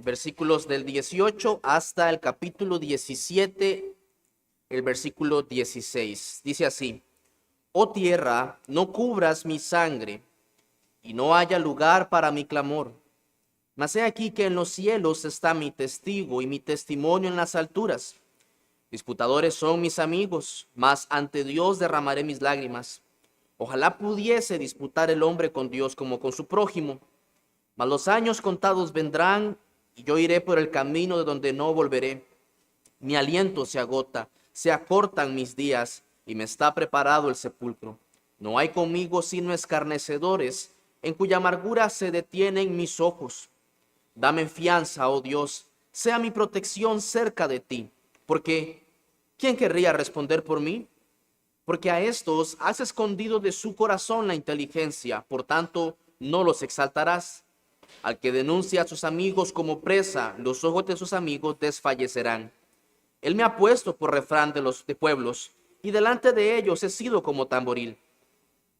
versículos del 18 hasta el capítulo 17, el versículo 16. Dice así: Oh tierra, no cubras mi sangre, y no haya lugar para mi clamor. Mas he aquí que en los cielos está mi testigo y mi testimonio en las alturas. Disputadores son mis amigos, mas ante Dios derramaré mis lágrimas. Ojalá pudiese disputar el hombre con Dios como con su prójimo. Mas los años contados vendrán, y yo iré por el camino de donde no volveré. Mi aliento se agota, se acortan mis días, y me está preparado el sepulcro. No hay conmigo sino escarnecedores, en cuya amargura se detienen mis ojos. Dame fianza, oh Dios, sea mi protección cerca de ti, porque ¿quién querría responder por mí? Porque a estos has escondido de su corazón la inteligencia, por tanto no los exaltarás. Al que denuncia a sus amigos como presa, los ojos de sus amigos desfallecerán. Él me ha puesto por refrán de los pueblos, y delante de ellos he sido como tamboril.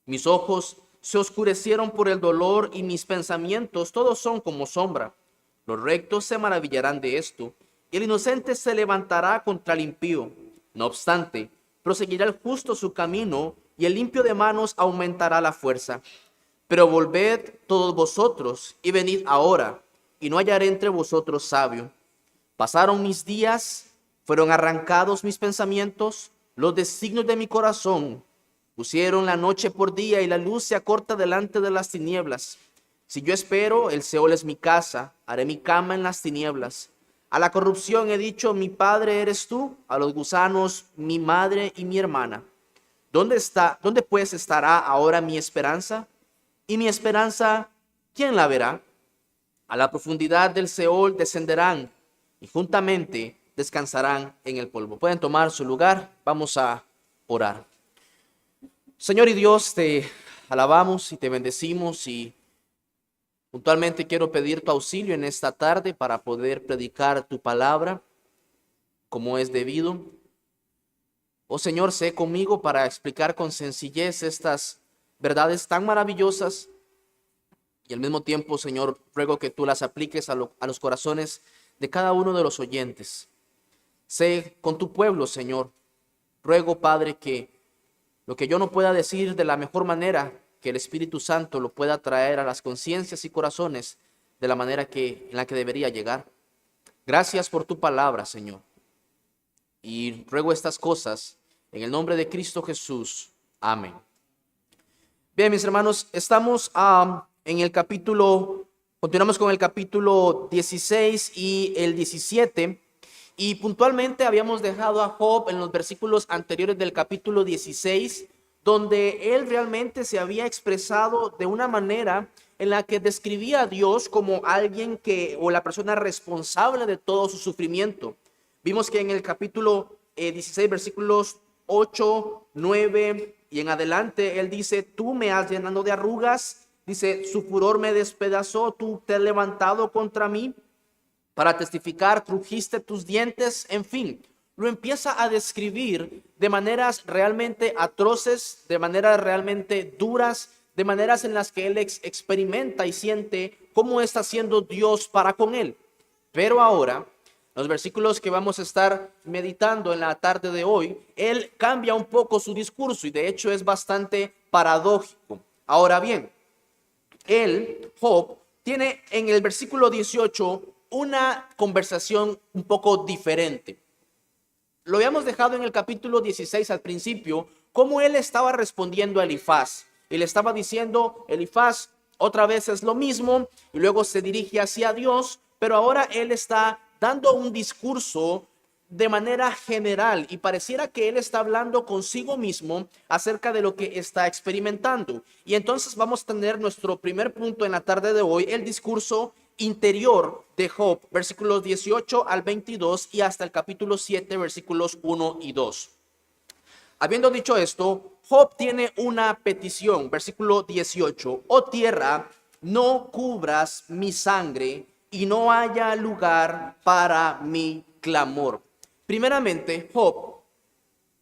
Mis ojos se oscurecieron por el dolor, y mis pensamientos todos son como sombra. Los rectos se maravillarán de esto, y el inocente se levantará contra el impío. No obstante, proseguirá el justo su camino, y el limpio de manos aumentará la fuerza. Pero volved todos vosotros, y venid ahora, y no hallaré entre vosotros sabio. Pasaron mis días, fueron arrancados mis pensamientos, los designios de mi corazón. Pusieron la noche por día, y la luz se acorta delante de las tinieblas. Si yo espero, el Seol es mi casa, haré mi cama en las tinieblas. A la corrupción he dicho, mi padre eres tú, a los gusanos, mi madre y mi hermana. ¿Dónde pues estará ahora mi esperanza? Y mi esperanza, ¿quién la verá? A la profundidad del Seol descenderán, y juntamente descansarán en el polvo. Pueden tomar su lugar, vamos a orar. Señor y Dios, te alabamos y te bendecimos, y puntualmente quiero pedir tu auxilio en esta tarde para poder predicar tu palabra como es debido. Oh Señor, sé conmigo para explicar con sencillez estas verdades tan maravillosas, y al mismo tiempo, Señor, ruego que tú las apliques a los corazones de cada uno de los oyentes. Sé con tu pueblo, Señor. Ruego, Padre, que lo que yo no pueda decir de la mejor manera, que el Espíritu Santo lo pueda traer a las conciencias y corazones de la manera en la que debería llegar. Gracias por tu palabra, Señor. Y ruego estas cosas en el nombre de Cristo Jesús. Amén. Bien, mis hermanos, estamos en el continuamos con el capítulo 16 y el 17. Y puntualmente habíamos dejado a Job en los versículos anteriores del capítulo 16, donde él realmente se había expresado de una manera en la que describía a Dios como alguien o la persona responsable de todo su sufrimiento. Vimos que en el capítulo 16, versículos 8, 9 y en adelante, él dice, tú me has llenado de arrugas, dice, su furor me despedazó, tú te has levantado contra mí para testificar, crujiste tus dientes, en fin, lo empieza a describir de maneras realmente atroces, de maneras realmente duras, de maneras en las que él experimenta y siente cómo está siendo Dios para con él. Pero ahora, los versículos que vamos a estar meditando en la tarde de hoy, él cambia un poco su discurso y de hecho es bastante paradójico. Ahora bien, Job, tiene en el versículo 18 una conversación un poco diferente. Lo habíamos dejado en el capítulo 16 al principio, cómo él estaba respondiendo a Elifaz. Y le estaba diciendo, Elifaz, otra vez es lo mismo, y luego se dirige hacia Dios, pero ahora él está dando un discurso de manera general y pareciera que él está hablando consigo mismo acerca de lo que está experimentando. Y entonces vamos a tener nuestro primer punto en la tarde de hoy, el discurso interior de Job, versículos 18 al 22 y hasta el capítulo 7, versículos 1 y 2. Habiendo dicho esto, Job tiene una petición, versículo 18, oh tierra, no cubras mi sangre y no haya lugar para mi clamor. Primeramente, Job,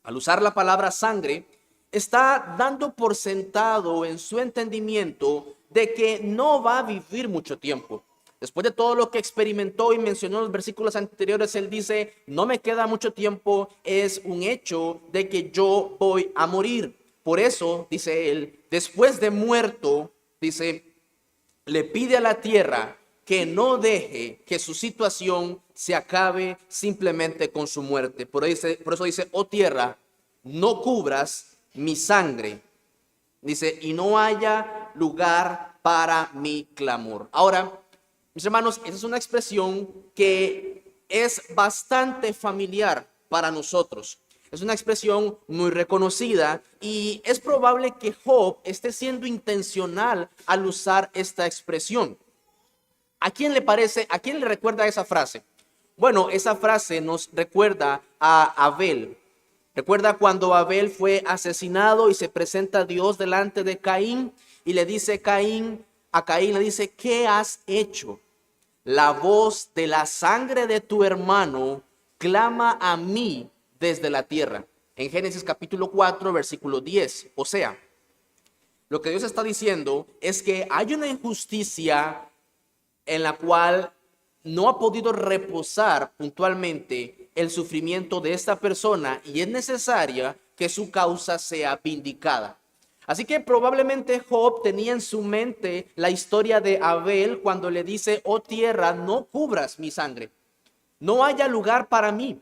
al usar la palabra sangre, está dando por sentado en su entendimiento de que no va a vivir mucho tiempo. Después de todo lo que experimentó y mencionó en los versículos anteriores, él dice, no me queda mucho tiempo, es un hecho de que yo voy a morir. Por eso, dice él, después de muerto, dice, le pide a la tierra que no deje que su situación se acabe simplemente con su muerte. Por eso dice, oh tierra, no cubras mi sangre. Dice, y no haya lugar para mi clamor. Ahora, mis hermanos, esa es una expresión que es bastante familiar para nosotros. Es una expresión muy reconocida y es probable que Job esté siendo intencional al usar esta expresión. ¿A quién le parece, a quién le recuerda esa frase? Bueno, esa frase nos recuerda a Abel. Recuerda cuando Abel fue asesinado y se presenta a Dios delante de Caín y le dice a Caín le dice, ¿qué has hecho? La voz de la sangre de tu hermano clama a mí desde la tierra. En Génesis capítulo 4, versículo 10. O sea, lo que Dios está diciendo es que hay una injusticia en la cual no ha podido reposar puntualmente el sufrimiento de esta persona y es necesaria que su causa sea vindicada. Así que probablemente Job tenía en su mente la historia de Abel cuando le dice, oh tierra, no cubras mi sangre, no haya lugar para mí.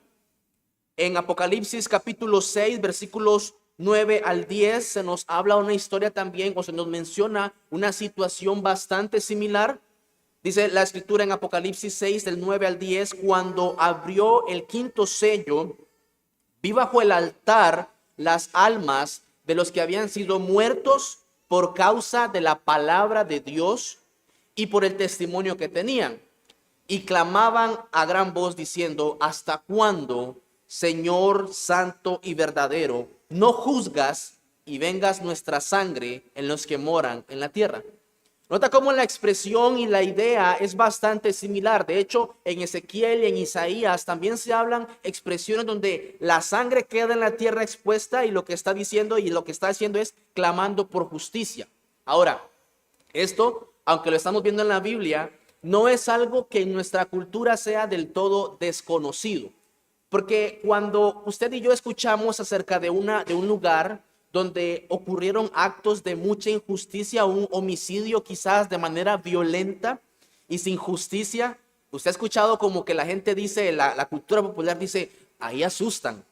En Apocalipsis capítulo 6, versículos 9 al 10, se nos habla una historia también, o se nos menciona una situación bastante similar. Dice la escritura en Apocalipsis 6, del 9 al 10, cuando abrió el quinto sello, vi bajo el altar las almas de los que habían sido muertos por causa de la palabra de Dios y por el testimonio que tenían. Y clamaban a gran voz diciendo, ¿hasta cuándo, Señor santo y verdadero, no juzgas y vengas nuestra sangre en los que moran en la tierra? Nota cómo la expresión y la idea es bastante similar. De hecho, en Ezequiel y en Isaías también se hablan expresiones donde la sangre queda en la tierra expuesta y lo que está diciendo y lo que está haciendo es clamando por justicia. Ahora, esto, aunque lo estamos viendo en la Biblia, no es algo que en nuestra cultura sea del todo desconocido. Porque cuando usted y yo escuchamos acerca de un lugar donde ocurrieron actos de mucha injusticia, un homicidio quizás de manera violenta y sin justicia, usted ha escuchado como que la gente dice, la cultura popular dice, ahí asustan,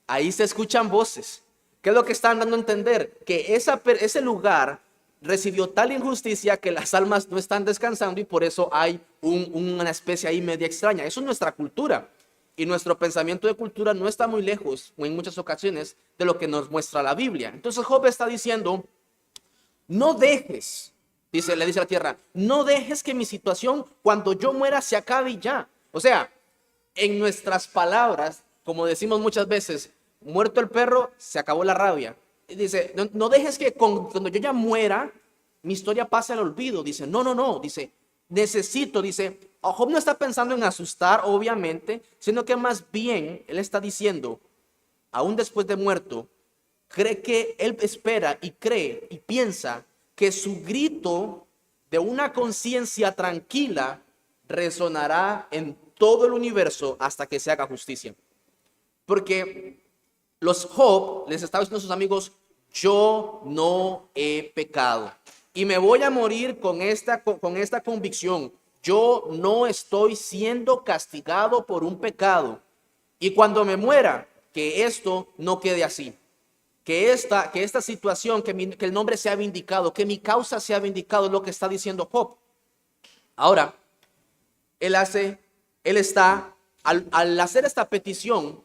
ahí se escuchan voces. ¿Qué es lo que están dando a entender? Que ese lugar recibió tal injusticia que las almas no están descansando y por eso hay una especie ahí media extraña. Eso es nuestra cultura. Y nuestro pensamiento de cultura no está muy lejos, o en muchas ocasiones, de lo que nos muestra la Biblia. Entonces Job está diciendo, no dejes, le dice a la tierra, no dejes que mi situación cuando yo muera se acabe y ya. O sea, en nuestras palabras, como decimos muchas veces, muerto el perro, se acabó la rabia. Y dice, no dejes que cuando yo ya muera, mi historia pase al olvido. Dice, no, dice, dice, Job no está pensando en asustar, obviamente, sino que más bien él está diciendo, aún después de muerto, cree que él espera y cree y piensa que su grito de una conciencia tranquila resonará en todo el universo hasta que se haga justicia. Porque Job les estaba diciendo a sus amigos, yo no he pecado y me voy a morir con esta convicción. Yo no estoy siendo castigado por un pecado. Y cuando me muera, que esto no quede así. Que esta situación, que el nombre sea vindicado, que mi causa sea vindicado, es lo que está diciendo Job. Ahora, al hacer esta petición,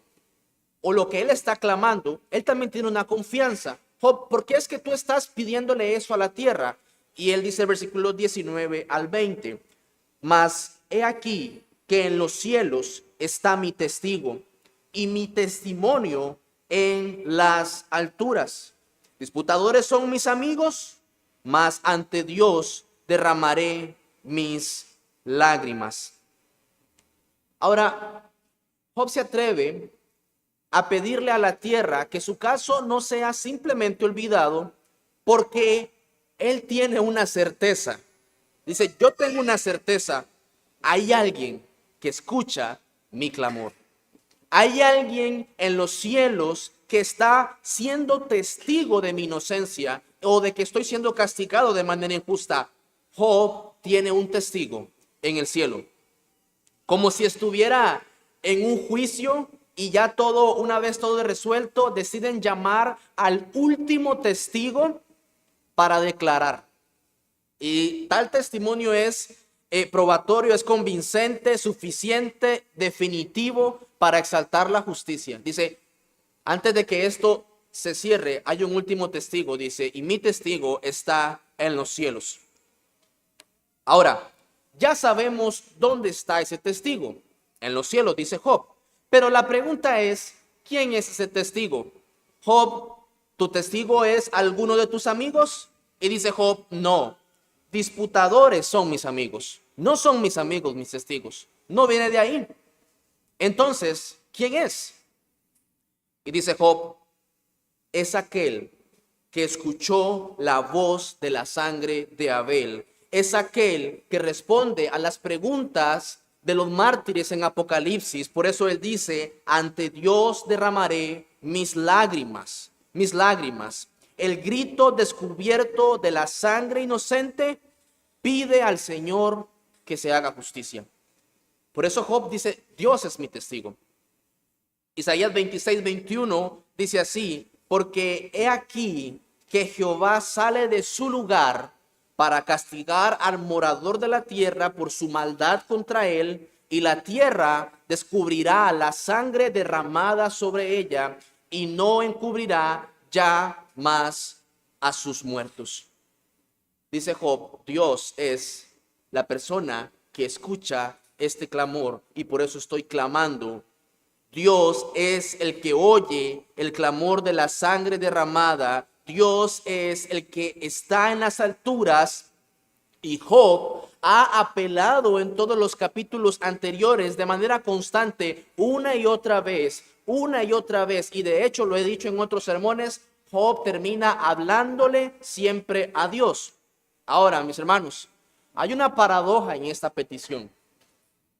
o lo que él está clamando, él también tiene una confianza. Job, ¿por qué es que tú estás pidiéndole eso a la tierra? Y él dice el versículo 19 al 20. Mas he aquí que en los cielos está mi testigo y mi testimonio en las alturas. Disputadores son mis amigos, mas ante Dios derramaré mis lágrimas. Ahora, Job se atreve a pedirle a la tierra que su caso no sea simplemente olvidado porque él tiene una certeza. Dice, yo tengo una certeza hay alguien que escucha mi clamor. Hay alguien en los cielos que está siendo testigo de mi inocencia o de que estoy siendo castigado de manera injusta. Job tiene un testigo en el cielo, como si estuviera en un juicio y ya todo, una vez todo resuelto, deciden llamar al último testigo para declarar. Y tal testimonio es probatorio, es convincente, suficiente, definitivo para exaltar la justicia. Dice, antes de que esto se cierre, hay un último testigo, dice, y mi testigo está en los cielos. Ahora, ya sabemos dónde está ese testigo. En los cielos, dice Job. Pero la pregunta es, ¿quién es ese testigo? Job, ¿tu testigo es alguno de tus amigos? Y dice Job, no. Disputadores son mis amigos. No son mis amigos mis testigos. No viene de ahí. Entonces, ¿quién es? Y dice Job, es aquel que escuchó la voz de la sangre de Abel. Es aquel que responde a las preguntas de los mártires en Apocalipsis. Por eso él dice, ante Dios derramaré mis lágrimas, mis lágrimas. El grito descubierto de la sangre inocente pide al Señor que se haga justicia. Por eso Job dice, Dios es mi testigo. Isaías 26:21 dice así, porque he aquí que Jehová sale de su lugar para castigar al morador de la tierra por su maldad contra él, y la tierra descubrirá la sangre derramada sobre ella, y no encubrirá ya más a sus muertos. Dice Job, Dios es la persona que escucha este clamor, y por eso estoy clamando. Dios es el que oye el clamor de la sangre derramada. Dios es el que está en las alturas, y Job ha apelado en todos los capítulos anteriores de manera constante, una y otra vez, y de hecho lo he dicho en otros sermones, Job termina hablándole siempre a Dios. Ahora, mis hermanos, hay una paradoja en esta petición.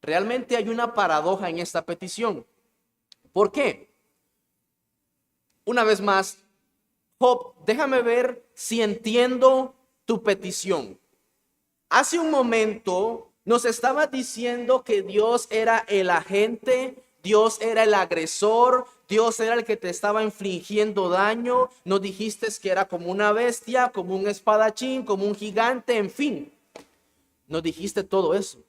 Realmente hay una paradoja en esta petición. ¿Por qué? Una vez más, Job, déjame ver si entiendo tu petición. Hace un momento nos estaba diciendo que Dios era el agente, Dios era el agresor, Dios era el que te estaba infligiendo daño. Nos dijiste que era como una bestia, como un espadachín, como un gigante, en fin. Nos dijiste todo eso.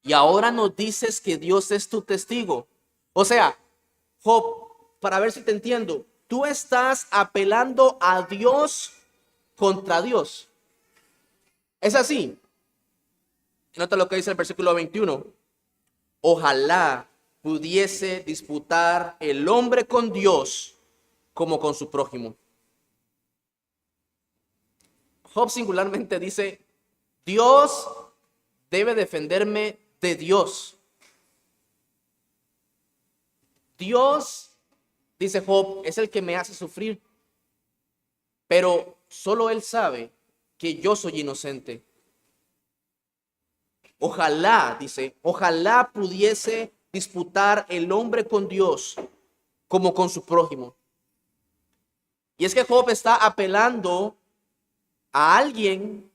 Y ahora nos dices que Dios es tu testigo. O sea, Job, para ver si te entiendo, tú estás apelando a Dios contra Dios. Es así. Nota lo que dice el versículo 21. Ojalá pudiese disputar el hombre con Dios como con su prójimo. Job singularmente dice, Dios debe defenderme de Dios. Dios, dice Job, es el que me hace sufrir, pero solo Él sabe que yo soy inocente. Ojalá, dice, ojalá pudiese disputar el hombre con Dios como con su prójimo. Y es que Job está apelando a alguien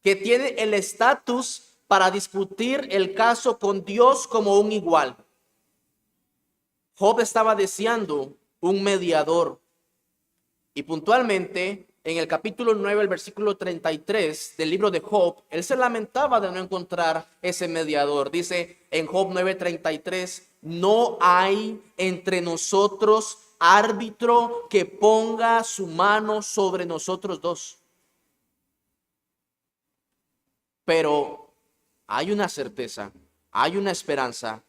que tiene el estatus para discutir el caso con Dios como un igual. Job estaba deseando un mediador. Y puntualmente, en el capítulo 9, el versículo 33 del libro de Job, él se lamentaba de no encontrar ese mediador. Dice en Job 9:33, no hay entre nosotros árbitro que ponga su mano sobre nosotros dos. Pero hay una certeza, hay una esperanza.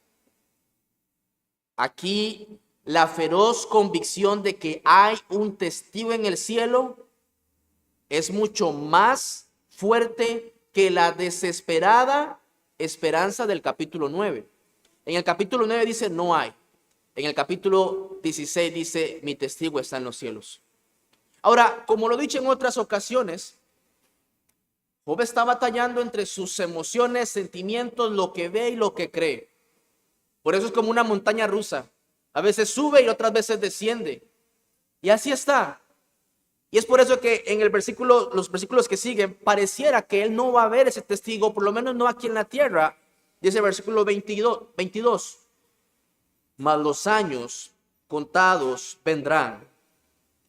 Aquí la feroz convicción de que hay un testigo en el cielo es mucho más fuerte que la desesperada esperanza del capítulo 9. En el capítulo 9 dice no hay. En el capítulo 16 dice mi testigo está en los cielos. Ahora, como lo he dicho en otras ocasiones, Job está batallando entre sus emociones, sentimientos, lo que ve y lo que cree. Por eso es como una montaña rusa. A veces sube y otras veces desciende. Y así está. Y es por eso que en los versículos que siguen, pareciera que él no va a ver ese testigo, por lo menos no aquí en la tierra. Dice el versículo 22. Mas los años contados vendrán,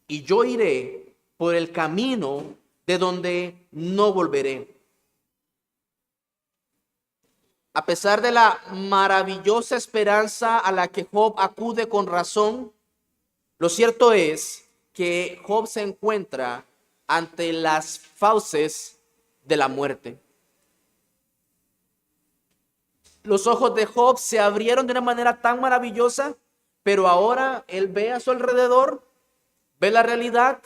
y yo iré por el camino de donde no volveré. A pesar de la maravillosa esperanza a la que Job acude con razón, lo cierto es que Job se encuentra ante las fauces de la muerte. Los ojos de Job se abrieron de una manera tan maravillosa, pero ahora él ve a su alrededor, ve la realidad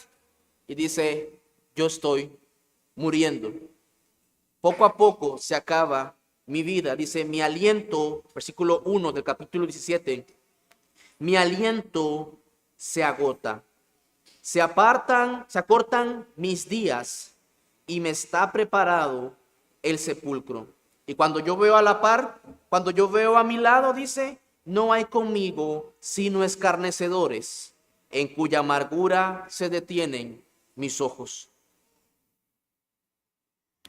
y dice, yo estoy muriendo. Poco a poco se acaba mi vida. Dice, mi aliento, versículo 1 del capítulo 17, mi aliento se agota. Se acortan mis días y me está preparado el sepulcro. Y cuando yo veo a la par, cuando yo veo a mi lado, dice, no hay conmigo sino escarnecedores, en cuya amargura se detienen mis ojos.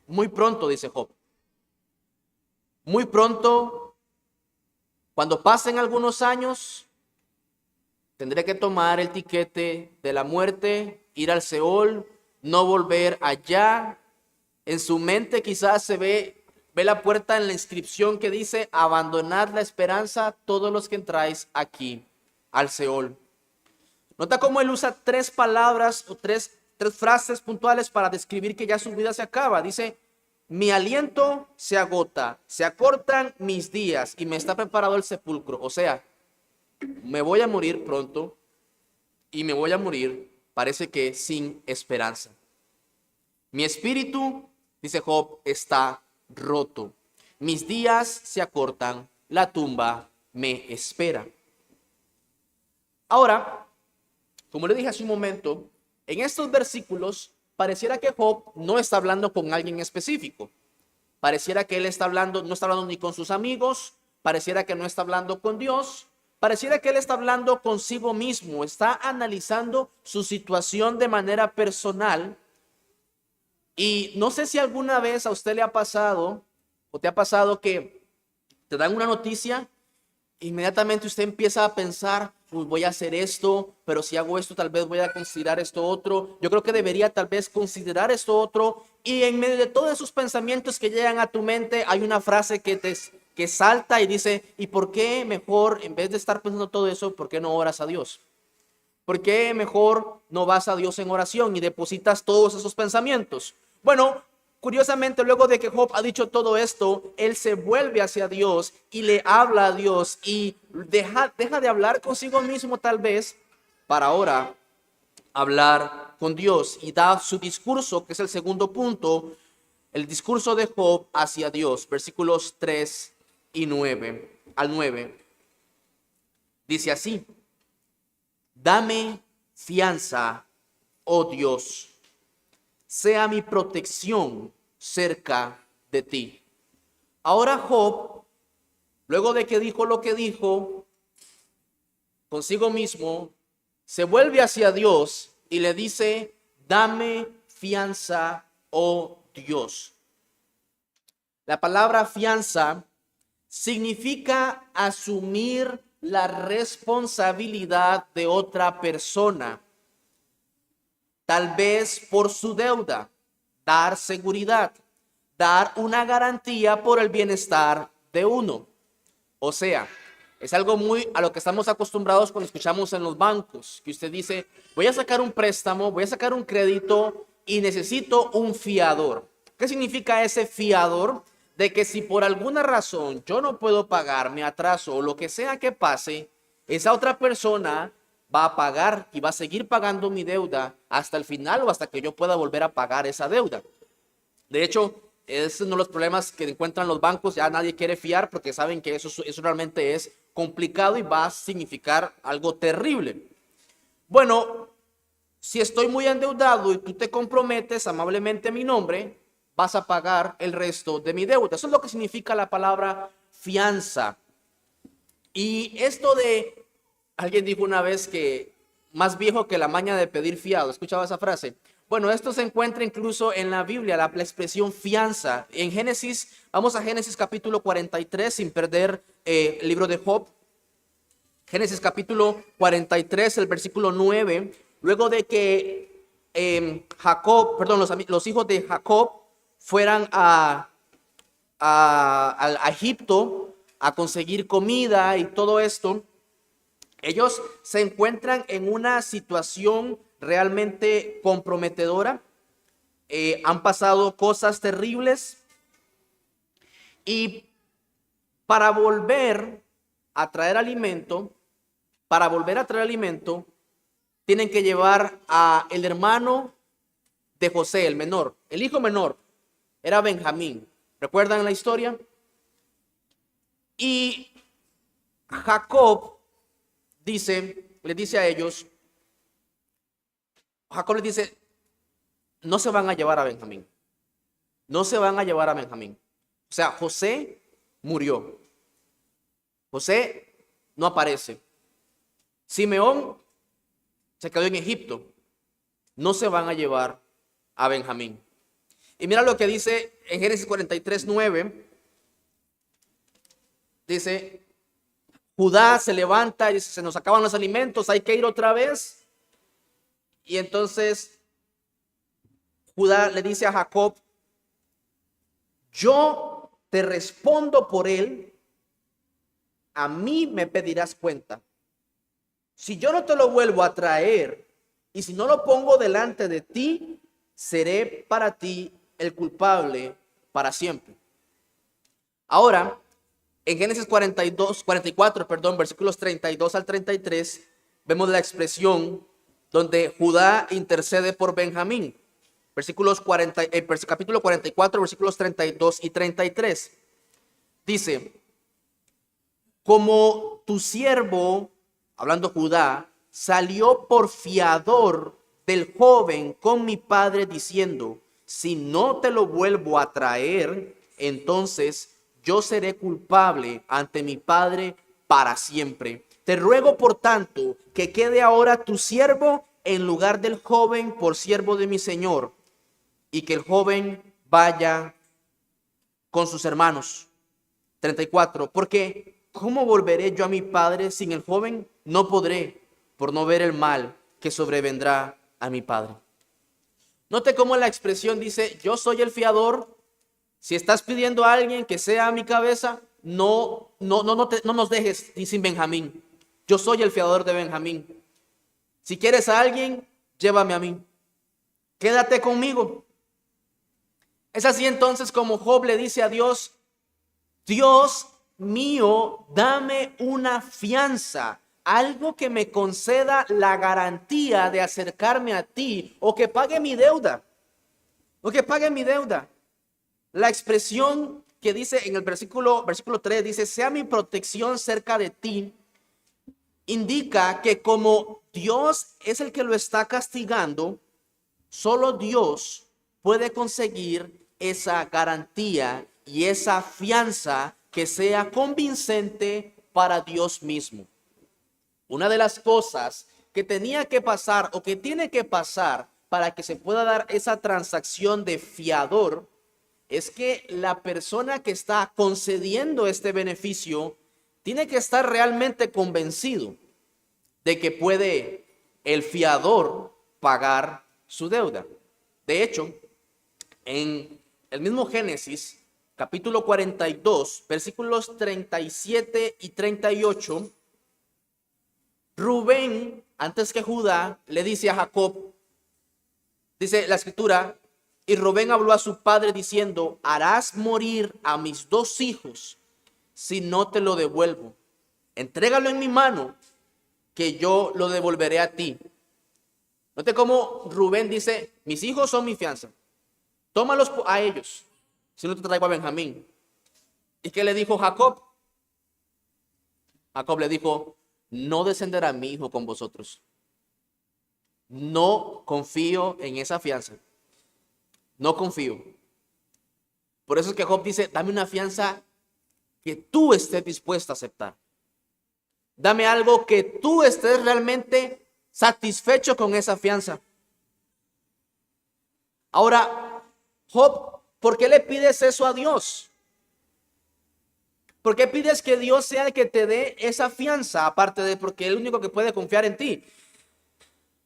Muy pronto, dice Job. Muy pronto, cuando pasen algunos años, tendré que tomar el tiquete de la muerte, ir al Seol, no volver allá. En su mente quizás se ve la puerta en la inscripción que dice, abandonad la esperanza todos los que entráis aquí al Seol. Nota cómo él usa tres palabras o tres frases puntuales para describir que ya su vida se acaba. Dice, mi aliento se agota, se acortan mis días y me está preparado el sepulcro. O sea, me voy a morir pronto y me voy a morir, parece que sin esperanza. Mi espíritu, dice Job, está roto. Mis días se acortan, la tumba me espera. Ahora, como le dije hace un momento, en estos versículos pareciera que Job no está hablando con alguien específico. Pareciera que él está hablando, no está hablando ni con sus amigos, pareciera que no está hablando con Dios, pareciera que él está hablando consigo mismo, está analizando su situación de manera personal. Y no sé si alguna vez a usted le ha pasado o te ha pasado que te dan una noticia, inmediatamente usted empieza a pensar, pues voy a hacer esto, pero si hago esto tal vez voy a considerar esto otro, yo creo que debería tal vez considerar esto otro, y en medio de todos esos pensamientos que llegan a tu mente hay una frase que salta y dice, ¿y por qué mejor en vez de estar pensando todo eso, por qué no oras a Dios? ¿Por qué mejor no vas a Dios en oración y depositas todos esos pensamientos? Bueno, curiosamente, luego de que Job ha dicho todo esto, él se vuelve hacia Dios y le habla a Dios y deja de hablar consigo mismo tal vez para ahora hablar con Dios, y da su discurso, que es el segundo punto, el discurso de Job hacia Dios, versículos 3 y 9 al 9. Dice así, dame fianza, oh Dios, sea mi protección cerca de ti. Ahora Job, luego de que dijo lo que dijo consigo mismo, se vuelve hacia Dios y le dice, dame fianza, oh Dios. La palabra fianza significa asumir la responsabilidad de otra persona, tal vez por su deuda, dar seguridad, dar una garantía por el bienestar de uno. O sea, es algo muy a lo que estamos acostumbrados cuando escuchamos en los bancos, que usted dice, voy a sacar un préstamo, voy a sacar un crédito y necesito un fiador. ¿Qué significa ese fiador? De que si por alguna razón yo no puedo pagar, me atraso o lo que sea que pase, esa otra persona va a pagar y va a seguir pagando mi deuda hasta el final o hasta que yo pueda volver a pagar esa deuda. De hecho, es uno de los problemas que encuentran los bancos, ya nadie quiere fiar porque saben que eso realmente es complicado y va a significar algo terrible. Bueno, si estoy muy endeudado y tú te comprometes amablemente a mi nombre, vas a pagar el resto de mi deuda. Eso es lo que significa la palabra fianza. Y esto de, alguien dijo una vez que más viejo que la maña de pedir fiado. ¿Escuchaba esa frase? Bueno, esto se encuentra incluso en la Biblia, la expresión fianza. En Génesis, vamos a Génesis capítulo 43, sin perder el libro de Job. Génesis capítulo 43, el versículo 9. Luego de que los hijos de Jacob fueran a Egipto a conseguir comida y todo esto, ellos se encuentran en una situación realmente comprometedora. Han pasado cosas terribles y para volver a traer alimento, tienen que llevar a el hermano de José, el menor, el hijo menor, era Benjamín. ¿Recuerdan la historia? Y Jacob les dice a ellos, Jacob les dice, no se van a llevar a Benjamín. No se van a llevar a Benjamín. O sea, José murió. José no aparece. Simeón se quedó en Egipto. No se van a llevar a Benjamín. Y mira lo que dice en Génesis 43, 9. Dice, Judá se levanta y dice, se nos acaban los alimentos, hay que ir otra vez. Y entonces Judá le dice a Jacob, yo te respondo por él, a mí me pedirás cuenta. Si yo no te lo vuelvo a traer y si no lo pongo delante de ti, seré para ti el culpable para siempre. Ahora, en Génesis 44, versículos 32 al 33, vemos la expresión donde Judá intercede por Benjamín. Capítulo 44, versículos 32 y 33. Dice, como tu siervo, hablando Judá, salió por fiador del joven con mi padre diciendo, si no te lo vuelvo a traer, entonces yo seré culpable ante mi padre para siempre. Te ruego, por tanto, que quede ahora tu siervo en lugar del joven por siervo de mi señor, y que el joven vaya con sus hermanos. 34. Porque ¿cómo volveré yo a mi padre sin el joven? No podré, por no ver el mal que sobrevendrá a mi padre. Note cómo la expresión dice, yo soy el fiador. Si estás pidiendo a alguien que sea a mi cabeza, no nos dejes sin Benjamín. Yo soy el fiador de Benjamín. Si quieres a alguien, llévame a mí. Quédate conmigo. Es así entonces como Job le dice a Dios, Dios mío, dame una fianza, algo que me conceda la garantía de acercarme a ti o que pague mi deuda. La expresión que dice en el versículo 3, dice, sea mi protección cerca de ti, indica que como Dios es el que lo está castigando, solo Dios puede conseguir esa garantía y esa fianza que sea convincente para Dios mismo. Una de las cosas que tenía que pasar o que tiene que pasar para que se pueda dar esa transacción de fiador es que la persona que está concediendo este beneficio tiene que estar realmente convencido de que puede el fiador pagar su deuda. De hecho, en el mismo Génesis, capítulo 42, versículos 37 y 38, Rubén, antes que Judá, le dice a Jacob, dice la escritura, y Rubén habló a su padre diciendo, harás morir a mis dos hijos si no te lo devuelvo. Entrégalo en mi mano, que yo lo devolveré a ti. Note cómo Rubén dice, mis hijos son mi fianza. Tómalos a ellos, si no te traigo a Benjamín. ¿Y qué le dijo Jacob? Jacob le dijo, no descenderá mi hijo con vosotros. No confío en esa fianza. No confío. Por eso es que Job dice, dame una fianza que tú estés dispuesto a aceptar. Dame algo que tú estés realmente satisfecho con esa fianza. Ahora, Job, ¿por qué le pides eso a Dios? ¿Por qué pides que Dios sea el que te dé esa fianza? Aparte de porque es el único que puede confiar en ti.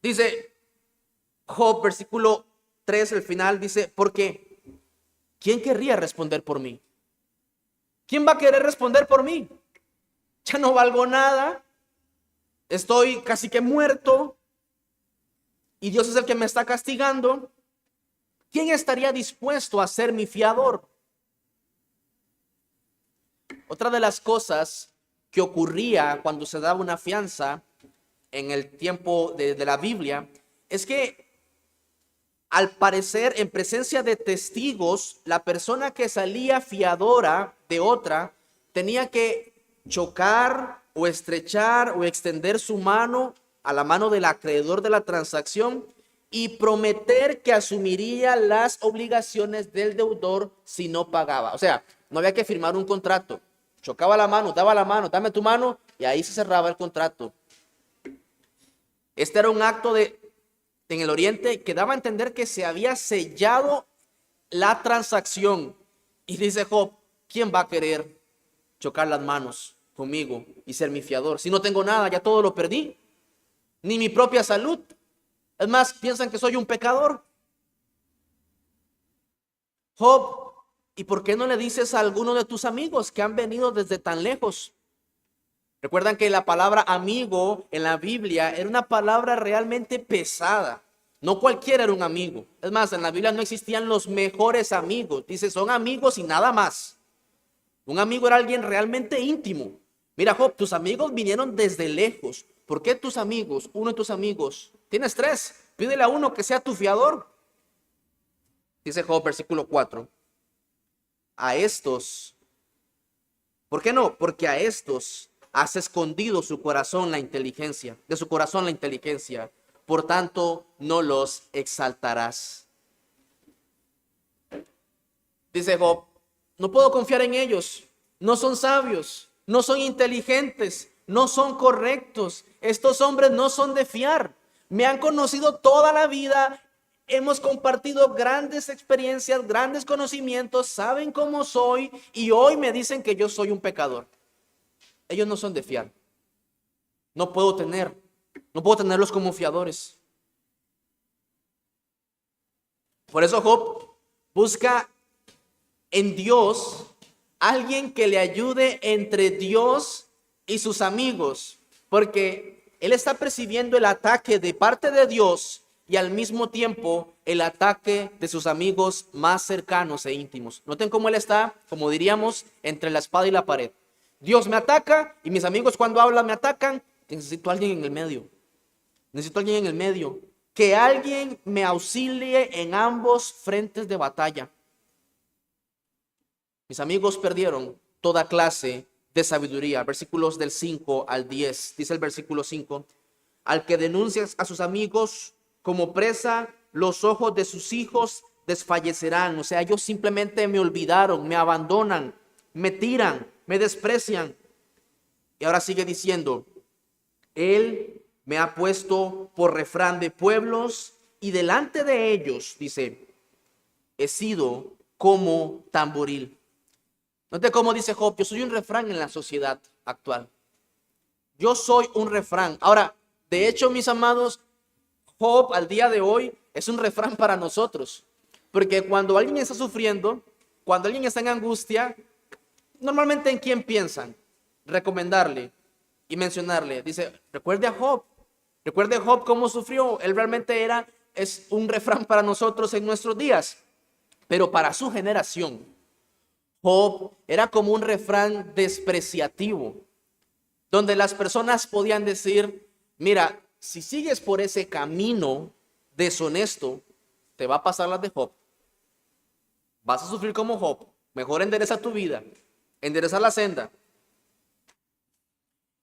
Dice Job, versículo 3, el final, dice, porque ¿quién querría responder por mí? ¿Quién va a querer responder por mí? Ya no valgo nada. Estoy casi que muerto. Y Dios es el que me está castigando. ¿Quién estaría dispuesto a ser mi fiador? Otra de las cosas que ocurría cuando se daba una fianza en el tiempo de la Biblia es que, al parecer, en presencia de testigos, la persona que salía fiadora de otra tenía que chocar o estrechar o extender su mano a la mano del acreedor de la transacción y prometer que asumiría las obligaciones del deudor si no pagaba. O sea, no había que firmar un contrato. Chocaba la mano, dame tu mano, y ahí se cerraba el contrato. Este era un acto en el Oriente que daba a entender que se había sellado la transacción. Y dice Job, ¿quién va a querer chocar las manos conmigo y ser mi fiador? Si no tengo nada, ya todo lo perdí, ni mi propia salud. Es más, piensan que soy un pecador. Job, ¿y por qué no le dices a alguno de tus amigos que han venido desde tan lejos? Recuerdan que la palabra amigo en la Biblia era una palabra realmente pesada. No cualquiera era un amigo. Es más, en la Biblia no existían los mejores amigos. Dice, son amigos y nada más. Un amigo era alguien realmente íntimo. Mira, Job, tus amigos vinieron desde lejos. ¿Por qué tus amigos, uno de tus amigos? Tienes 3. Pídele a uno que sea tu fiador. Dice Job, versículo 4. A estos, ¿por qué no? Porque a estos has escondido su corazón la inteligencia, de su corazón la inteligencia. Por tanto, no los exaltarás. Dice Job, no puedo confiar en ellos. No son sabios, no son inteligentes, no son correctos. Estos hombres no son de fiar. Me han conocido toda la vida. Hemos compartido grandes experiencias, grandes conocimientos. Saben cómo soy y hoy me dicen que yo soy un pecador. Ellos no son de fiar. No puedo tenerlos como fiadores. Por eso Job busca en Dios alguien que le ayude entre Dios y sus amigos, porque él está percibiendo el ataque de parte de Dios y al mismo tiempo el ataque de sus amigos más cercanos e íntimos. Noten cómo él está, como diríamos, entre la espada y la pared. Dios me ataca y mis amigos cuando hablan me atacan. Necesito a alguien en el medio. Necesito a alguien en el medio. Que alguien me auxilie en ambos frentes de batalla. Mis amigos perdieron toda clase de sabiduría. Versículos del 5 al 10. Dice el versículo 5. Al que denuncias a sus amigos como presa, los ojos de sus hijos desfallecerán. O sea, ellos simplemente me olvidaron, me abandonan, me tiran, me desprecian. Y ahora sigue diciendo, él me ha puesto por refrán de pueblos y delante de ellos, dice, he sido como tamboril. Note cómo dice Job, yo soy un refrán en la sociedad actual. Yo soy un refrán. Ahora, de hecho, mis amados, Job al día de hoy es un refrán para nosotros. Porque cuando alguien está sufriendo, cuando alguien está en angustia, normalmente ¿en quién piensan? Recomendarle y mencionarle. Dice, recuerde a Job. Recuerde a Job cómo sufrió. Él realmente es un refrán para nosotros en nuestros días. Pero para su generación, Job era como un refrán despreciativo, donde las personas podían decir, mira, si sigues por ese camino deshonesto, te va a pasar las de Job. Vas a sufrir como Job. Mejor endereza tu vida, endereza la senda.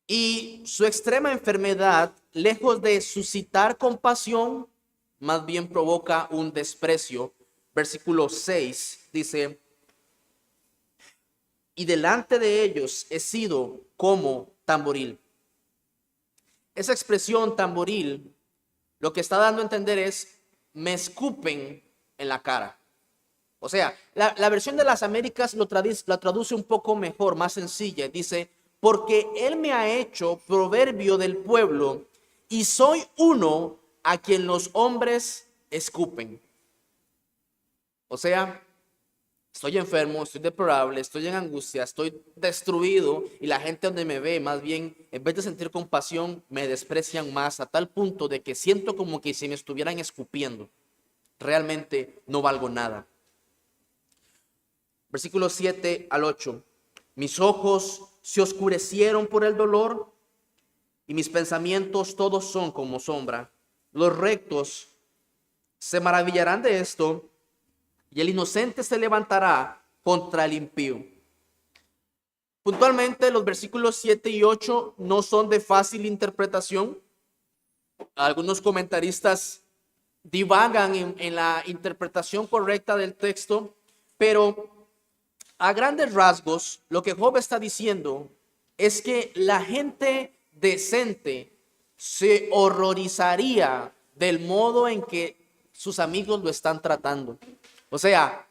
Y su extrema enfermedad, lejos de suscitar compasión, más bien provoca un desprecio. Versículo 6 dice, y delante de ellos he sido como tamboril. Esa expresión tamboril lo que está dando a entender es, me escupen en la cara. O sea, la versión de las Américas la traduce un poco mejor, más sencilla. Dice, porque él me ha hecho proverbio del pueblo y soy uno a quien los hombres escupen. O sea, estoy enfermo, estoy deplorable, estoy en angustia, estoy destruido y la gente donde me ve, más bien, en vez de sentir compasión, me desprecian más a tal punto de que siento como que si me estuvieran escupiendo. Realmente no valgo nada. Versículos 7 al 8. Mis ojos se oscurecieron por el dolor y mis pensamientos todos son como sombra. Los rectos se maravillarán de esto y el inocente se levantará contra el impío. Puntualmente los versículos 7 y 8 no son de fácil interpretación. Algunos comentaristas divagan en la interpretación correcta del texto, pero a grandes rasgos lo que Job está diciendo es que la gente decente se horrorizaría del modo en que sus amigos lo están tratando. O sea,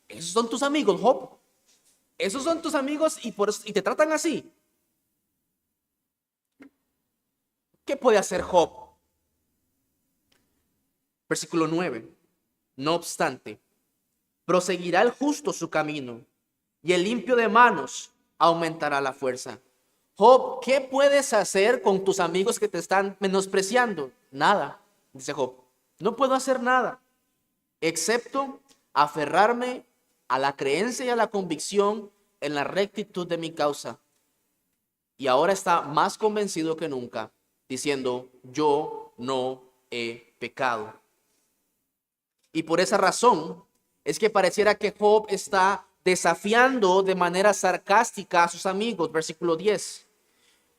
esos son tus amigos, Job. Esos son tus amigos y te tratan así. ¿Qué puede hacer Job? Versículo 9. No obstante, proseguirá el justo su camino y el limpio de manos aumentará la fuerza. Job, ¿qué puedes hacer con tus amigos que te están menospreciando? Nada, dice Job. No puedo hacer nada, excepto aferrarme a la creencia y a la convicción en la rectitud de mi causa. Y ahora está más convencido que nunca, diciendo, yo no he pecado. Y por esa razón es que pareciera que Job está desafiando de manera sarcástica a sus amigos. Versículo 10.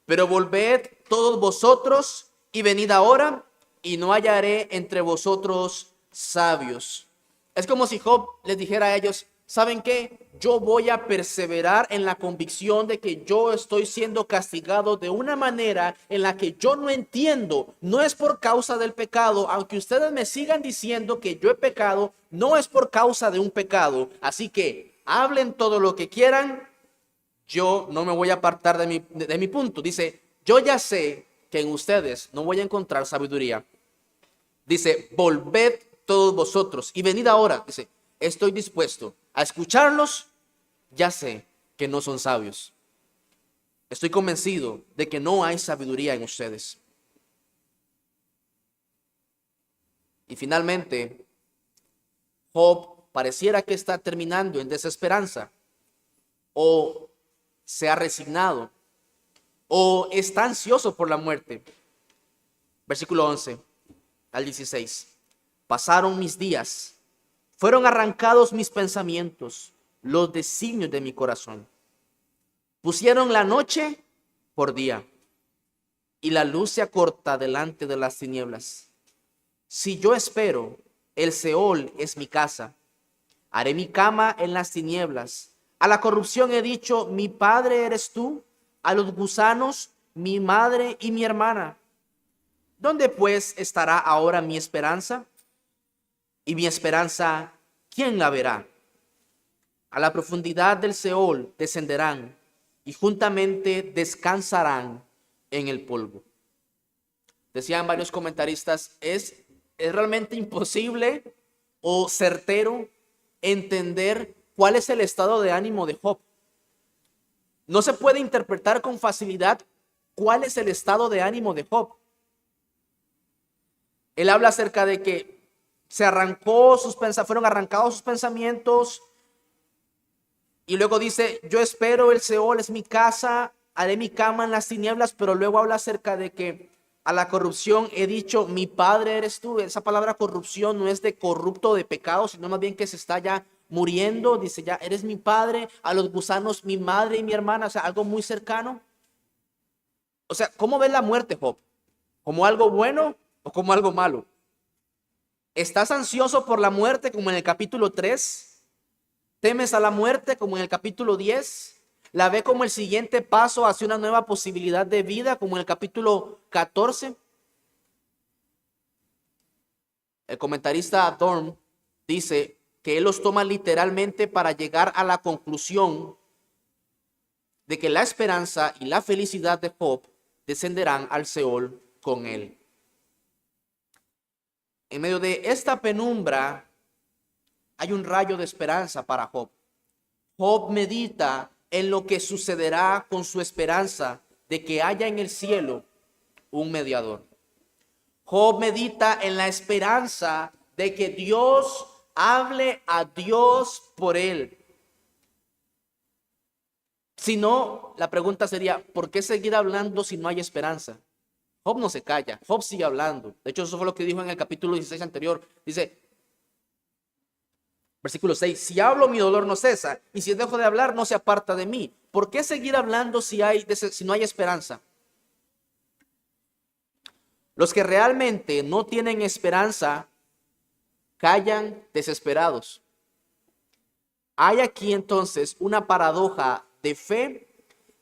Pero volved todos vosotros y venid ahora, y no hallaré entre vosotros sabios. Es como si Job les dijera a ellos, ¿saben qué? Yo voy a perseverar en la convicción de que yo estoy siendo castigado de una manera en la que yo no entiendo. No es por causa del pecado, aunque ustedes me sigan diciendo que yo he pecado, no es por causa de un pecado. Así que hablen todo lo que quieran, yo no me voy a apartar de mi punto. Dice, yo ya sé que en ustedes no voy a encontrar sabiduría. Dice, volved todos vosotros y venid ahora. Dice, estoy dispuesto a escucharlos. Ya sé que no son sabios. Estoy convencido de que no hay sabiduría en ustedes. Y finalmente, Job pareciera que está terminando en desesperanza, o se ha resignado, o está ansioso por la muerte. Versículo 11 al 16. Pasaron mis días, fueron arrancados mis pensamientos, los designios de mi corazón. Pusieron la noche por día, y la luz se acorta delante de las tinieblas. Si yo espero, el Seol es mi casa. Haré mi cama en las tinieblas. A la corrupción he dicho, mi padre eres tú. A los gusanos, mi madre y mi hermana. ¿Dónde pues estará ahora mi esperanza? Y mi esperanza, ¿quién la verá? A la profundidad del Seol descenderán y juntamente descansarán en el polvo. Decían varios comentaristas, es realmente imposible o certero entender cuál es el estado de ánimo de Job. No se puede interpretar con facilidad cuál es el estado de ánimo de Job. Él habla acerca de que fueron arrancados sus pensamientos, y luego dice, yo espero, el Seol es mi casa, haré mi cama en las tinieblas, pero luego habla acerca de que a la corrupción he dicho, mi padre eres tú. Esa palabra corrupción no es de corrupto, de pecado, sino más bien que se está ya muriendo. Dice ya, eres mi padre, a los gusanos mi madre y mi hermana, o sea, algo muy cercano. O sea, ¿cómo ves la muerte, Job? ¿Como algo bueno o como algo malo? ¿Estás ansioso por la muerte como en el capítulo 3? ¿Temes a la muerte como en el capítulo 10? ¿La ve como el siguiente paso hacia una nueva posibilidad de vida, como en el capítulo 14? El comentarista Dorn dice que él los toma literalmente para llegar a la conclusión de que la esperanza y la felicidad de Job descenderán al Seol con él. En medio de esta penumbra hay un rayo de esperanza para Job. Job medita en lo que sucederá con su esperanza de que haya en el cielo un mediador. Job medita en la esperanza de que Dios hable a Dios por él. Si no, la pregunta sería, ¿por qué seguir hablando si no hay esperanza? Job no se calla, Job sigue hablando. De hecho, eso fue lo que dijo en el capítulo 16 anterior. Dice, versículo 6, si hablo mi dolor no cesa, y si dejo de hablar no se aparta de mí. ¿Por qué seguir hablando si no hay esperanza? Los que realmente no tienen esperanza callan desesperados. Hay aquí entonces una paradoja de fe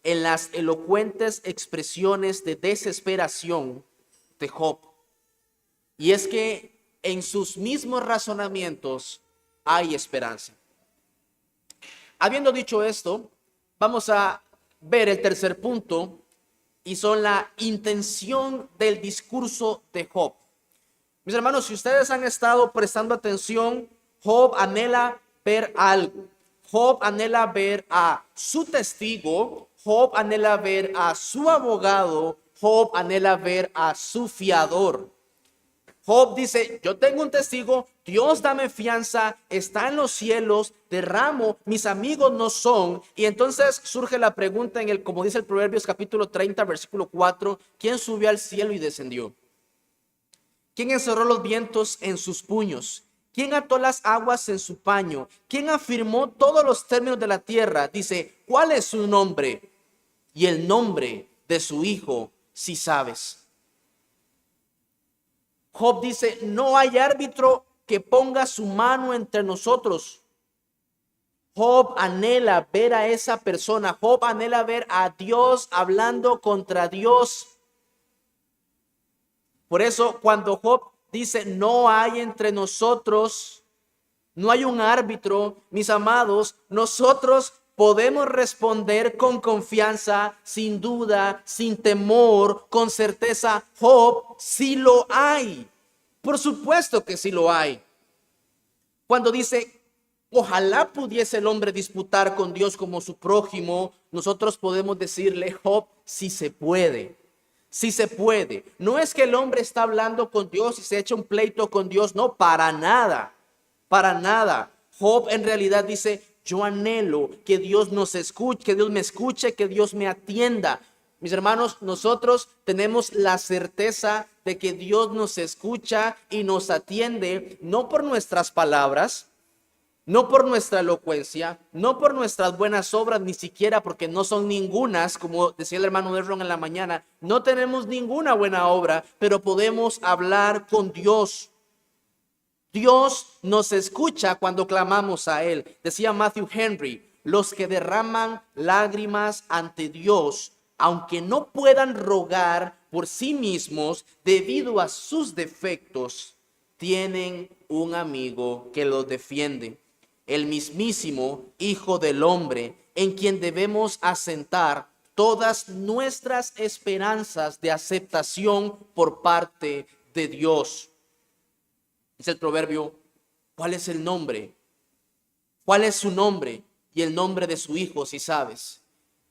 en las elocuentes expresiones de desesperación de Job. Y es que en sus mismos razonamientos hay esperanza. Habiendo dicho esto, vamos a ver el tercer punto, y son la intención del discurso de Job. Mis hermanos, si ustedes han estado prestando atención, Job anhela ver algo. Job anhela ver a su testigo, Job anhela ver a su abogado, Job anhela ver a su fiador. Job dice, yo tengo un testigo, Dios dame fianza, está en los cielos, derramo, mis amigos no son. Y entonces surge la pregunta como dice el Proverbios capítulo 30, versículo 4, ¿quién subió al cielo y descendió? ¿Quién encerró los vientos en sus puños? ¿Quién ató las aguas en su paño? ¿Quién afirmó todos los términos de la tierra? Dice, ¿cuál es su nombre? Y el nombre de su hijo, si sabes. Job dice, no hay árbitro que ponga su mano entre nosotros. Job anhela ver a esa persona. Job anhela ver a Dios hablando contra Dios. Por eso cuando Job dice, no hay entre nosotros, no hay un árbitro, mis amados, nosotros podemos responder con confianza, sin duda, sin temor, con certeza. Job, sí lo hay. Por supuesto que sí lo hay. Cuando dice, ojalá pudiese el hombre disputar con Dios como su prójimo, nosotros podemos decirle, Job, sí se puede. Sí se puede. No es que el hombre está hablando con Dios y se echa un pleito con Dios. No, para nada. Para nada. Job en realidad dice, yo anhelo que Dios nos escuche, que Dios me escuche, que Dios me atienda. Mis hermanos, nosotros tenemos la certeza de que Dios nos escucha y nos atiende, no por nuestras palabras, no por nuestra elocuencia, no por nuestras buenas obras, ni siquiera porque no son ningunas, como decía el hermano Derron en la mañana. No tenemos ninguna buena obra, pero podemos hablar con Dios. Dios nos escucha cuando clamamos a Él. Decía Matthew Henry, los que derraman lágrimas ante Dios, aunque no puedan rogar por sí mismos debido a sus defectos, tienen un amigo que los defiende. El mismísimo Hijo del Hombre, en quien debemos asentar todas nuestras esperanzas de aceptación por parte de Dios. Dice el proverbio, ¿cuál es el nombre? ¿Cuál es su nombre? Y el nombre de su hijo, si sabes.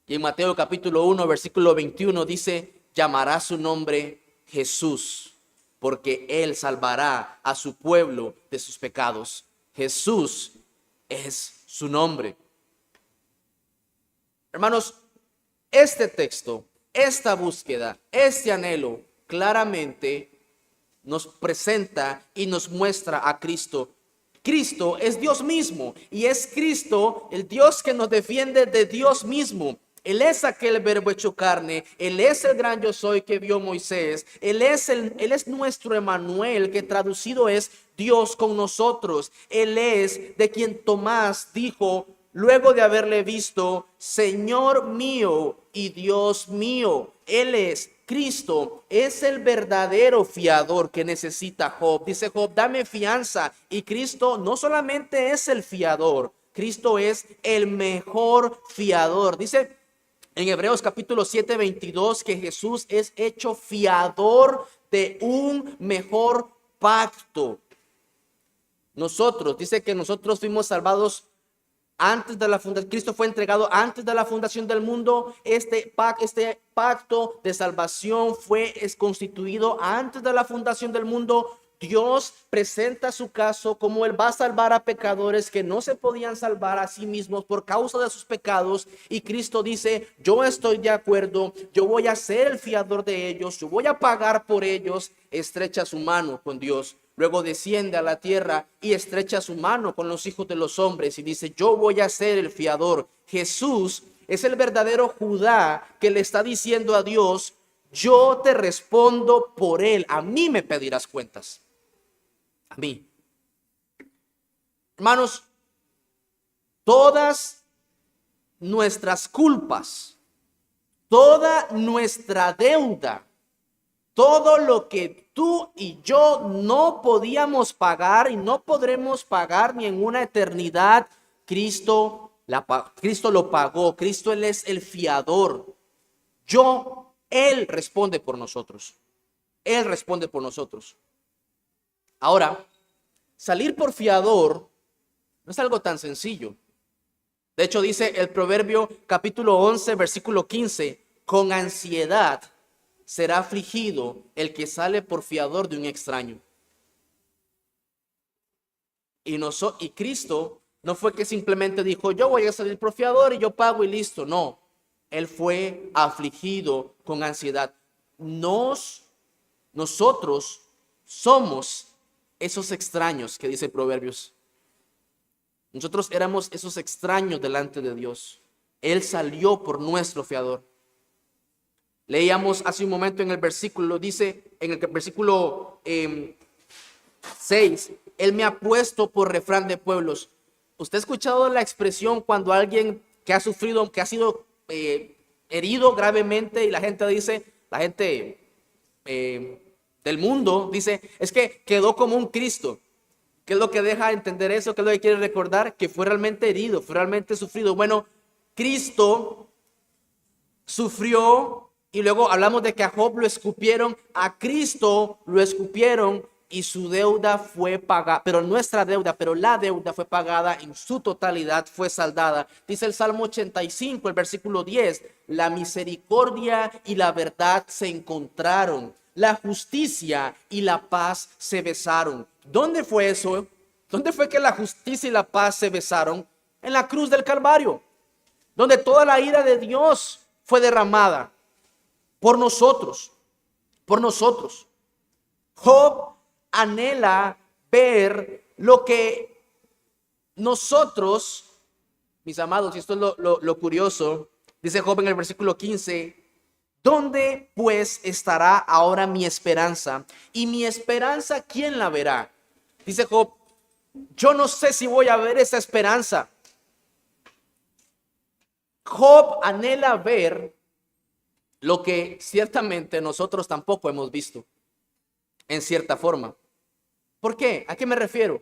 Y en Mateo capítulo 1, versículo 21 dice, llamará su nombre Jesús, porque él salvará a su pueblo de sus pecados. Jesús es su nombre. Hermanos, este texto, esta búsqueda, este anhelo, claramente nos presenta y nos muestra a Cristo. Cristo es Dios mismo y es Cristo el Dios que nos defiende de Dios mismo. Él es aquel verbo hecho carne, Él es el gran yo soy que vio Moisés, Él es nuestro Emmanuel, que traducido es Dios con nosotros. Él es de quien Tomás dijo, luego de haberle visto, Señor mío y Dios mío. Él es Cristo, es el verdadero fiador que necesita Job. Dice Job, dame fianza. Y Cristo no solamente es el fiador, Cristo es el mejor fiador. Dice en Hebreos capítulo 7, 22 que Jesús es hecho fiador de un mejor pacto. Dice que nosotros fuimos salvados antes de la fundación. Cristo fue entregado antes de la fundación del mundo. Este pacto de salvación es constituido antes de la fundación del mundo. Dios presenta su caso como Él va a salvar a pecadores que no se podían salvar a sí mismos por causa de sus pecados. Y Cristo dice, yo estoy de acuerdo, yo voy a ser el fiador de ellos, yo voy a pagar por ellos. Estrecha su mano con Dios. Luego desciende a la tierra y estrecha su mano con los hijos de los hombres y dice, yo voy a ser el fiador. Jesús es el verdadero Judá que le está diciendo a Dios, yo te respondo por él, a mí me pedirás cuentas. A mí. Hermanos, todas nuestras culpas, toda nuestra deuda, todo lo que tú y yo no podíamos pagar y no podremos pagar ni en una eternidad, Cristo lo pagó. Cristo, Él es el fiador. Él responde por nosotros. Él responde por nosotros. Ahora, salir por fiador no es algo tan sencillo. De hecho, dice el Proverbio capítulo 11, versículo 15, con ansiedad será afligido el que sale por fiador de un extraño. Y Cristo no fue que simplemente dijo, yo voy a salir por fiador y yo pago y listo. No, Él fue afligido con ansiedad. Nosotros somos esos extraños que dice Proverbios. Nosotros éramos esos extraños delante de Dios. Él salió por nuestro fiador. Leíamos hace un momento en el versículo, dice en el versículo 6, Él me ha puesto por refrán de pueblos. ¿Usted ha escuchado la expresión cuando alguien que ha sufrido, que ha sido herido gravemente y la gente del mundo dice, es que quedó como un Cristo? ¿Qué es lo que deja entender eso? ¿Qué es lo que quiere recordar? Que fue realmente herido, fue realmente sufrido. Bueno, Cristo sufrió. Y luego hablamos de que a Job lo escupieron, a Cristo lo escupieron y su deuda fue pagada. Pero la deuda fue pagada en su totalidad, fue saldada. Dice el Salmo 85, el versículo 10, la misericordia y la verdad se encontraron, la justicia y la paz se besaron. ¿Dónde fue eso? ¿Dónde fue que la justicia y la paz se besaron? En la cruz del Calvario, donde toda la ira de Dios fue derramada. Por nosotros. Job anhela ver lo que nosotros, mis amados, y esto es lo curioso, dice Job en el versículo 15, ¿dónde pues estará ahora mi esperanza? Y mi esperanza, ¿quién la verá? Dice Job, yo no sé si voy a ver esa esperanza. Job anhela ver lo que ciertamente nosotros tampoco hemos visto, en cierta forma. ¿Por qué? ¿A qué me refiero?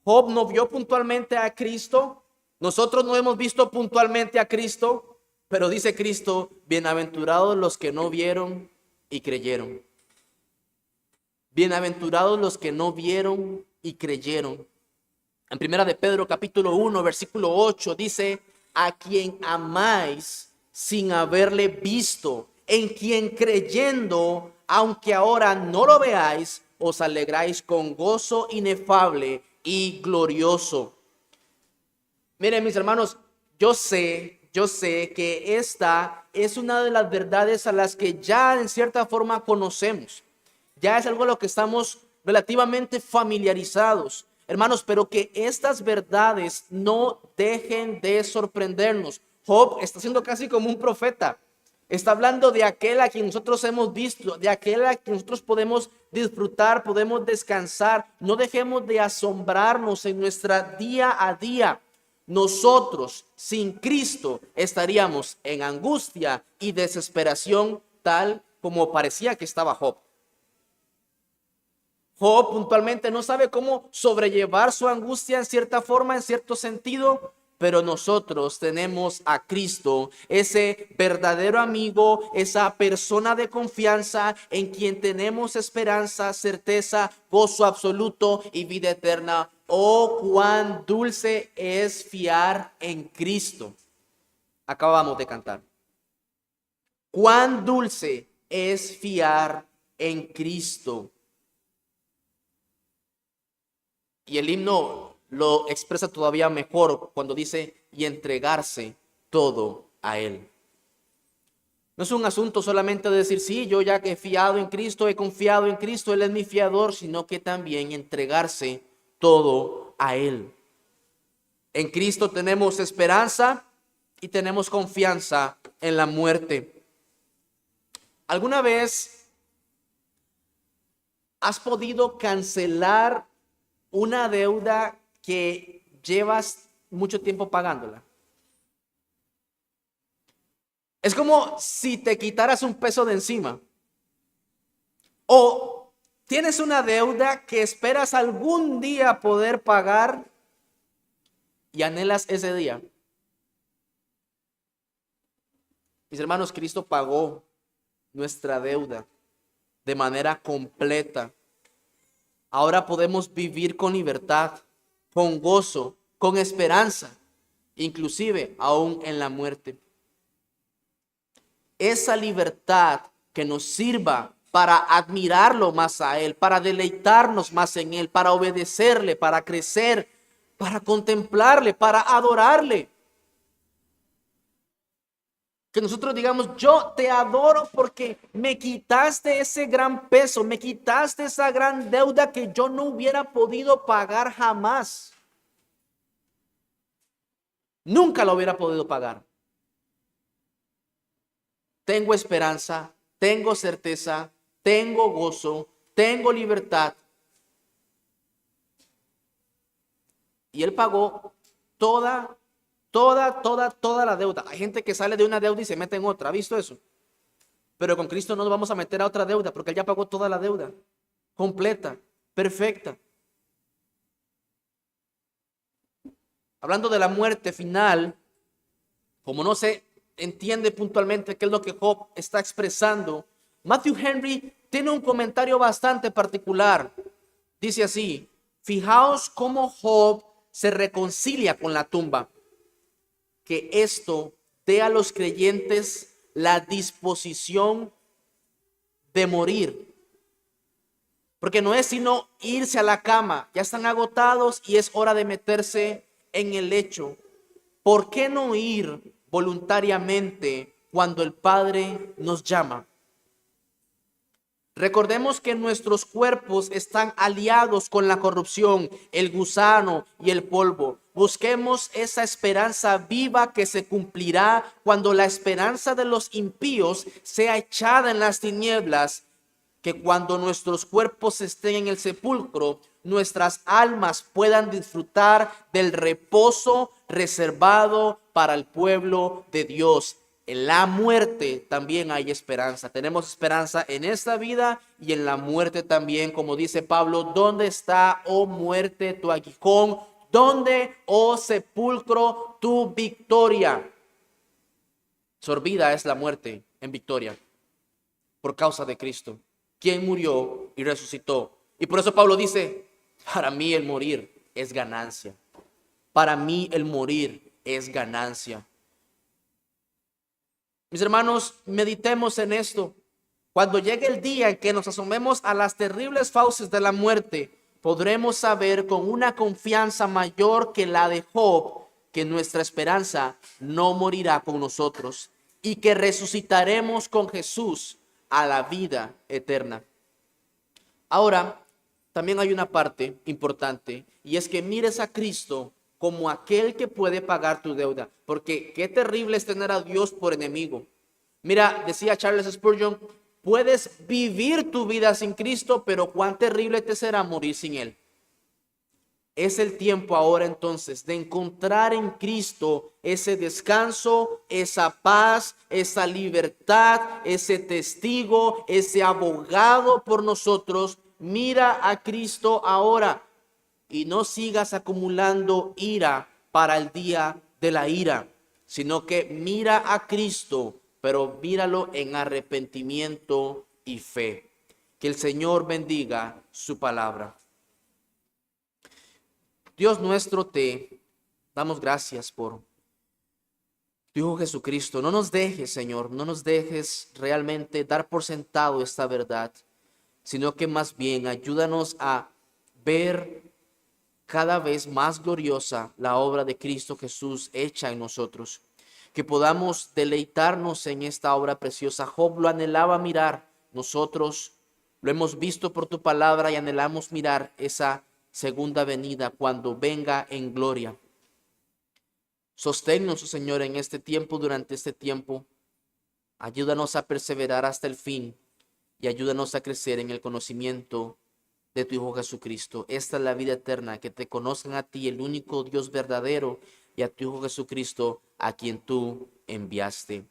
Job no vio puntualmente a Cristo. Nosotros no hemos visto puntualmente a Cristo. Pero dice Cristo, bienaventurados los que no vieron y creyeron. Bienaventurados los que no vieron y creyeron. En primera de Pedro capítulo 1, versículo 8 dice, a quien amáis sin haberle visto, en quien creyendo, aunque ahora no lo veáis, os alegráis con gozo inefable y glorioso. Miren, mis hermanos, yo sé que esta es una de las verdades a las que ya en cierta forma conocemos. Ya es algo a lo que estamos relativamente familiarizados, hermanos, pero que estas verdades no dejen de sorprendernos. Job está siendo casi como un profeta. Está hablando de aquel a quien nosotros hemos visto, de aquel a quien nosotros podemos disfrutar, podemos descansar. No dejemos de asombrarnos en nuestra día a día. nosotros sin Cristo estaríamos en angustia y desesperación, tal como parecía que estaba Job. Job puntualmente no sabe cómo sobrellevar su angustia en cierta forma, en cierto sentido, pero nosotros tenemos a Cristo, ese verdadero amigo, esa persona de confianza en quien tenemos esperanza, certeza, gozo absoluto y vida eterna. Oh, cuán dulce es fiar en Cristo. Acabamos de cantar. Cuán dulce es fiar en Cristo. Y el himno lo expresa todavía mejor cuando dice, y entregarse todo a Él. No es un asunto solamente de decir, sí, yo ya que he fiado en Cristo, he confiado en Cristo, Él es mi fiador, sino que también entregarse todo a Él. En Cristo tenemos esperanza y tenemos confianza en la muerte. ¿Alguna vez has podido cancelar una deuda que llevas mucho tiempo pagándola? Es como si te quitaras un peso de encima. O tienes una deuda que esperas algún día poder pagar y anhelas ese día. Mis hermanos, Cristo pagó nuestra deuda de manera completa. Ahora podemos vivir con libertad, con gozo, con esperanza, inclusive aún en la muerte. Esa libertad que nos sirva para admirarlo más a Él, para deleitarnos más en Él, para obedecerle, para crecer, para contemplarle, para adorarle. Que nosotros digamos, yo te adoro porque me quitaste ese gran peso, me quitaste esa gran deuda que yo no hubiera podido pagar jamás. Nunca lo hubiera podido pagar. Tengo esperanza, tengo certeza, tengo gozo, tengo libertad. Y Él pagó toda la deuda. Hay gente que sale de una deuda y se mete en otra. ¿Ha visto eso? Pero con Cristo no nos vamos a meter a otra deuda porque Él ya pagó toda la deuda. Completa, perfecta. Hablando de la muerte final, como no se entiende puntualmente qué es lo que Job está expresando, Matthew Henry tiene un comentario bastante particular. Dice así: fijaos cómo Job se reconcilia con la tumba. Que esto dé a los creyentes la disposición de morir. Porque no es sino irse a la cama, ya están agotados y es hora de meterse en el lecho. ¿Por qué no ir voluntariamente cuando el Padre nos llama? Recordemos que nuestros cuerpos están aliados con la corrupción, el gusano y el polvo. Busquemos esa esperanza viva que se cumplirá cuando la esperanza de los impíos sea echada en las tinieblas, que cuando nuestros cuerpos estén en el sepulcro, nuestras almas puedan disfrutar del reposo reservado para el pueblo de Dios. En la muerte también hay esperanza. Tenemos esperanza en esta vida y en la muerte también, como dice Pablo, ¿dónde está, oh muerte, tu aguijón? ¿Dónde, oh sepulcro, tu victoria? Sorbida es la muerte en victoria por causa de Cristo, quien murió y resucitó. Y por eso Pablo dice, para mí el morir es ganancia. Para mí el morir es ganancia. Mis hermanos, meditemos en esto. Cuando llegue el día en que nos asomemos a las terribles fauces de la muerte, podremos saber con una confianza mayor que la de Job que nuestra esperanza no morirá con nosotros y que resucitaremos con Jesús a la vida eterna. Ahora, también hay una parte importante y es que mires a Cristo como aquel que puede pagar tu deuda, porque qué terrible es tener a Dios por enemigo. Mira, decía Charles Spurgeon, puedes vivir tu vida sin Cristo, pero cuán terrible te será morir sin Él. Es el tiempo ahora entonces de encontrar en Cristo ese descanso, esa paz, esa libertad, ese testigo, ese abogado por nosotros. Mira a Cristo ahora y no sigas acumulando ira para el día de la ira, sino que mira a Cristo, pero míralo en arrepentimiento y fe. Que el Señor bendiga su palabra. Dios nuestro, te damos gracias por tu Hijo Jesucristo. No nos dejes, Señor, no nos dejes realmente dar por sentado esta verdad, sino que más bien ayúdanos a ver cada vez más gloriosa la obra de Cristo Jesús hecha en nosotros. Que podamos deleitarnos en esta obra preciosa. Job lo anhelaba mirar, nosotros lo hemos visto por tu palabra y anhelamos mirar esa segunda venida cuando venga en gloria. Sosténnos, Señor, en este tiempo, durante este tiempo. Ayúdanos a perseverar hasta el fin y ayúdanos a crecer en el conocimiento de tu Hijo Jesucristo. Esta es la vida eterna, que te conozcan a ti, el único Dios verdadero, y a tu Hijo Jesucristo, a quien tú enviaste.